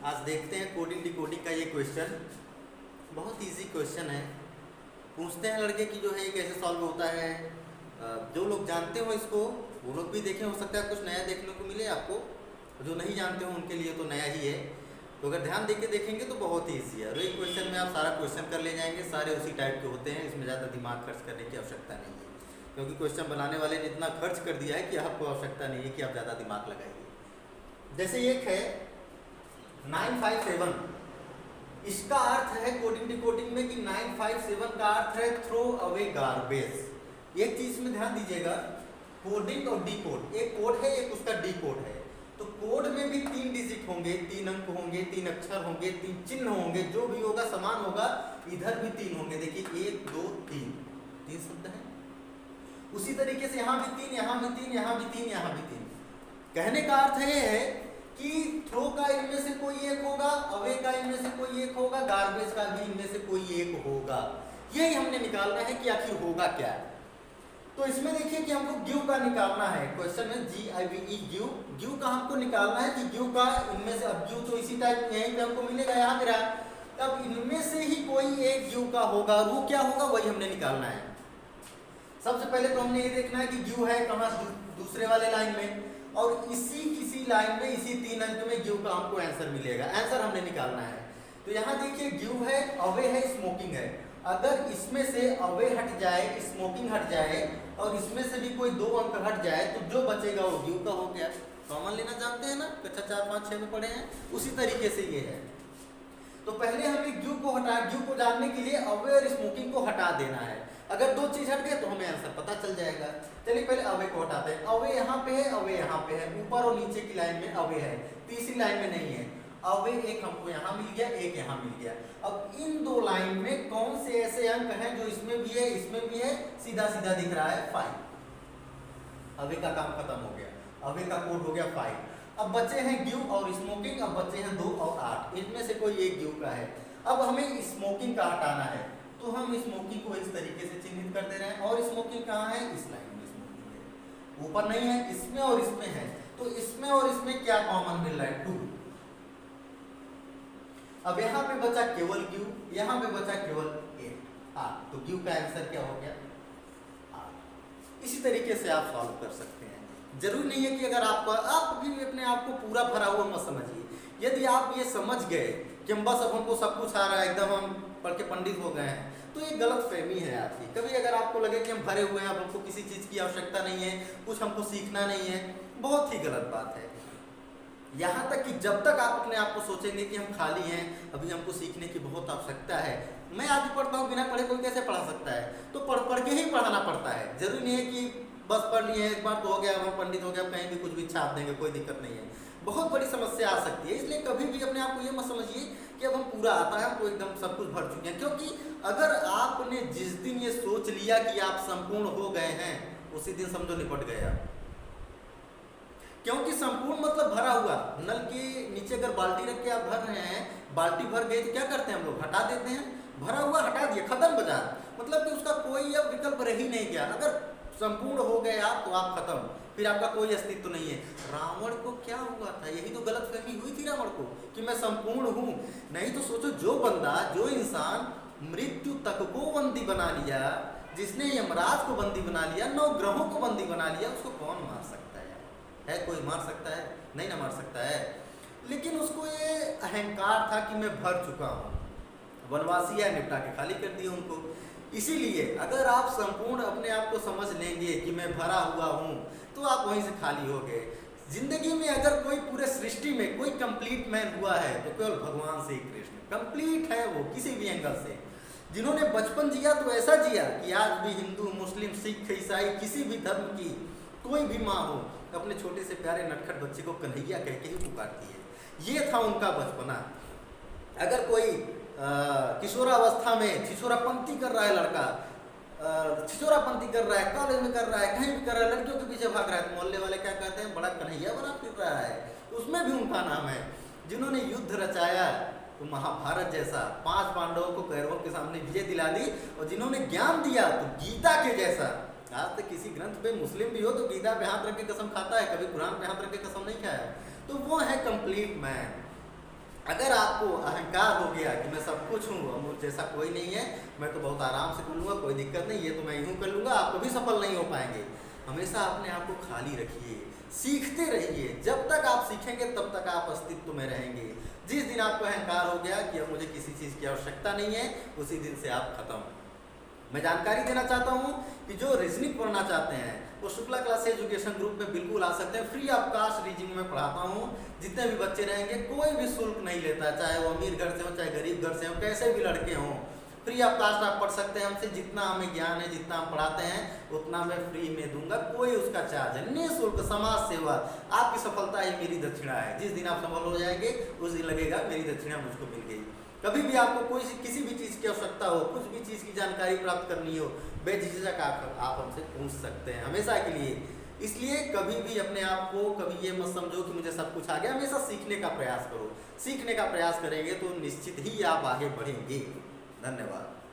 आज देखते हैं कोडिंग डिकोडिंग का ये क्वेश्चन। बहुत इजी क्वेश्चन है। पूछते हैं लड़के कि जो है ये कैसे सॉल्व होता है। जो लोग जानते हो इसको वो लोग भी देखें, हो सकता है कुछ नया देखने को मिले आपको। जो नहीं जानते हो उनके लिए तो नया ही है, तो अगर ध्यान देके देखेंगे तो बहुत ही ईजी है। और एक क्वेश्चन में आप सारा क्वेश्चन कर ले जाएंगे, सारे उसी टाइप के होते हैं, इसमें ज़्यादा दिमाग खर्च करने की आवश्यकता नहीं है, क्योंकि क्वेश्चन बनाने वाले ने इतना खर्च कर दिया है कि आपको आवश्यकता नहीं है कि आप ज़्यादा दिमाग लगाइए। जैसे एक है 957, इसका अर्थ है कोडिंग डिकोडिंग में कि 957 का अर्थ है थ्रो अवे गार्बेज। एक चीज में ध्यान दीजिएगा, कोडिंग और डीकोड, एक कोड है एक उसका डीकोड है। तो कोड में भी 3 डिजिट होंगे, 3 अंक होंगे, 3 अक्षर होंगे, 3 चिन्ह होंगे, जो भी होगा समान होगा। इधर भी 3 होंगे, देखिए 1 2 3 शब्द है। उसी तरीके से यहाँ भी 3, यहाँ भी 3, यहाँ भी 3, यहाँ भी 3। कहने का अर्थ ये है कि थ्रो का इनमें से कोई एक होगा, अवे का इनमें से कोई एक होगा, गार्बेज का भी इनमें से कोई एक होगा। यही हमने निकालना है कि आखिर होगा क्या। तो इसमें देखिए कि हमको गिव का निकालना है। क्वेश्चन में GIVE गिव, गिव का हमको निकालना है कि गिव का इनमें से, अब गिव तो इसी टाइप यहीं पे हमको मिलेगा, यहाँ पे रहा। तब इनमें से ही कोई एक गिव का होगा, वो क्या होगा वही हमने निकालना है। सबसे पहले तो हमने ये देखना है कि गिव है कहाँ, दूसरे वाले लाइन में, और इसी किसी लाइन में इसी 3 अंक में गिव का हमको आंसर मिलेगा। आंसर हमने निकालना है। तो यहाँ देखिए गिव है, अवे है, स्मोकिंग है। अगर इसमें से अवे हट जाए, स्मोकिंग हट जाए और इसमें से भी कोई 2 अंक हट जाए तो जो बचेगा वो गिव का हो गया। कॉमन लेना जानते हैं ना, कक्षा 4 5 6 में पढ़े हैं, उसी तरीके से ये है। तो पहले हमें गिव को हटा, गिव को जानने के लिए अवे और स्मोकिंग को हटा देना है। अगर 2 चीज हट गए तो हमें आंसर पता चल जाएगा। चलिए पहले अवे को हटाते हैं। अवे यहाँ पे है, अवे यहाँ पे है, ऊपर और नीचे की लाइन में अवे है, तीसरी लाइन में नहीं है। अवे एक हमको यहाँ मिल गया, एक यहाँ मिल गया। अब इन 2 लाइन में कौन से ऐसे अंक हैं जो इसमें भी है इसमें भी है, सीधा सीधा दिख रहा है 5। अवे का काम खत्म हो गया, अवे का कोड हो गया 5। अब बचे हैं गिव और स्मोकिंग, अब बचे हैं 2 और 8, इनमें से कोई एक गिव का है। अब हमें स्मोकिंग का हटाना है, तो हम स्मोकिंग को इस तरीके से चिन्हित कर दे रहे हैं। और स्मोकिंग कहाँ है, इस लाइन में स्मोकिंग है, ऊपर नहीं है, इसमें और इसमें है। तो इसमें और इसमें क्या कॉमन मिल रहा है, 2। अब यहाँ पे बचा केवल गिव, यहाँ पे बचा केवल 8। तो गिव का आंसर क्या हो गया, 8। इसी तरीके से आप सॉल्व कर सकते हैं। जरूरी नहीं है कि अगर आप भी अपने आप को पूरा भरा हुआ मत समझिए। यदि आप ये समझ गए कि हम बस अब हमको सब कुछ आ रहा है, एकदम हम पढ़ के पंडित हो गए हैं, तो ये गलत फहमी है आपकी। कभी अगर आपको लगे कि हम भरे हुए हैं, अब हमको किसी चीज़ की आवश्यकता नहीं है, कुछ हमको सीखना नहीं है, बहुत ही गलत बात है। यहाँ तक कि जब तक आप अपने आप को सोचेंगे कि हम खाली हैं, अभी हमको सीखने की बहुत आवश्यकता है, मैं आज पढ़ता हूँ, बिना पढ़े कोई कैसे पढ़ा सकता है। तो पढ़ के ही पढ़ाना पड़ता है। जरूरी नहीं है कि बस पढ़ लिए एक बार तो हो गया, हम पंडित हो गया, कहीं भी कुछ भी छाप देंगे, कोई दिक्कत नहीं है। बहुत बड़ी समस्या आ सकती है। इसलिए कभी भी अपने आप को ये मत समझिए कि अब हम पूरा आता है, हमको एकदम सब कुछ भर चुके हैं। क्योंकि अगर आपने जिस दिन ये सोच लिया कि आप संपूर्ण हो गए हैं, उसी दिन समझो निपट गए आप। क्योंकि संपूर्ण मतलब भरा हुआ। नल के नीचे अगर बाल्टी रख के आप भर रहे हैं, बाल्टी भर गई तो क्या करते हैं हम लोग, हटा देते हैं। भरा हुआ हटा दिया, खत्म बाजार, मतलब कि उसका कोई अब विकल्प रह ही नहीं गया। अगर संपूर्ण हो गए आप तो आप खत्म, फिर आपका कोई अस्तित्व नहीं है। रावण को क्या हुआ था, यही तो गलतफहमी हुई थी रावण को कि मैं संपूर्ण हूँ। नहीं तो सोचो, जो बंदा, जो इंसान मृत्यु तक को बंदी बना लिया, जिसने यमराज को बंदी बना लिया, 9 ग्रहों को बंदी बना लिया, उसको कौन मार सकता है कोई मार सकता है? नहीं ना मार सकता है। लेकिन उसको ये अहंकार था कि मैं भर चुका हूँ। वनवासी है, निपटा के खाली कर दिया उनको। इसीलिए अगर आप संपूर्ण अपने आप को समझ लेंगे कि मैं भरा हुआ हूँ, तो आप वहीं से खाली हो गए। जिंदगी में अगर कोई पूरे सृष्टि में कोई कंप्लीट मैन हुआ है तो केवल भगवान श्री कृष्ण कंप्लीट है। वो किसी भी एंगल से, जिन्होंने बचपन जिया तो ऐसा जिया कि आज भी हिंदू, मुस्लिम, सिख, ईसाई, किसी भी धर्म की कोई भी माँ हो, अपने छोटे से प्यारे नटखट बच्चे को कन्हैया कह के ही पुकारती है। ये था उनका बचपना। अगर कोई किशोरावस्था में छिछोरापंथी कर रहा है लड़का, छिछोरापंथी कर रहा है, कॉलेज में कर रहा है, कहीं भी कर रहा है, लड़कियों के पीछे भाग रहा है, तो मोहल्ले वाले क्या कहते हैं, बड़ा कन्हैया बना फिर रहा है, उसमें भी उनका नाम है। जिन्होंने युद्ध रचाया, तो महाभारत जैसा 5 पांडवों को कौरवों के सामने विजय दिला दी, और जिन्होंने ज्ञान दिया तो गीता के जैसा। आज तक किसी ग्रंथ पे मुस्लिम भी हो तो गीता पे हाथ रख के कसम खाता है, कभी कुरान पे हाथ रख के कसम नहीं खाया। तो वो है कंप्लीट मैन। अगर आपको अहंकार हो गया कि मैं सब कुछ हूँ और मुझ जैसा कोई नहीं है, मैं तो बहुत आराम से कर लूँगा, कोई दिक्कत नहीं, ये तो मैं यूँ कर लूँगा, आप कभी सफल नहीं हो पाएंगे। हमेशा अपने आप को खाली रखिए, सीखते रहिए। जब तक आप सीखेंगे तब तक आप अस्तित्व में रहेंगे। जिस दिन आपको अहंकार हो गया कि अब मुझे किसी चीज़ की आवश्यकता नहीं है, उसी दिन से आप खत्म। मैं जानकारी देना चाहता हूँ कि जो रीजनिंग पढ़ना चाहते हैं वो शुक्ला क्लास एजुकेशन ग्रुप में बिल्कुल आ सकते हैं। फ्री ऑफ कास्ट रीजनिंग में पढ़ाता हूँ। जितने भी बच्चे रहेंगे कोई भी शुल्क नहीं लेता, चाहे वो अमीर घर से हो चाहे गरीब घर से हो, कैसे भी लड़के हों, फ्री ऑफ कास्ट आप पढ़ सकते हैं हमसे। जितना हमें ज्ञान है, जितना हम पढ़ाते हैं उतना मैं फ्री में दूंगा, कोई उसका चार्ज है, निःशुल्क समाज सेवा। आपकी सफलता ही मेरी दक्षिणा है। जिस दिन आप सफल हो जाएंगे उस दिन लगेगा मेरी दक्षिणा मुझको मिल गई। कभी भी आपको कोई किसी भी चीज़ की आवश्यकता हो, कुछ भी चीज़ की जानकारी प्राप्त करनी हो, बेझिझक आप हमसे पूछ सकते हैं हमेशा के लिए। इसलिए कभी भी अपने आप को कभी ये मत समझो कि मुझे सब कुछ आ गया। हमेशा सीखने का प्रयास करो। सीखने का प्रयास करेंगे तो निश्चित ही आप आगे बढ़ेंगे। धन्यवाद।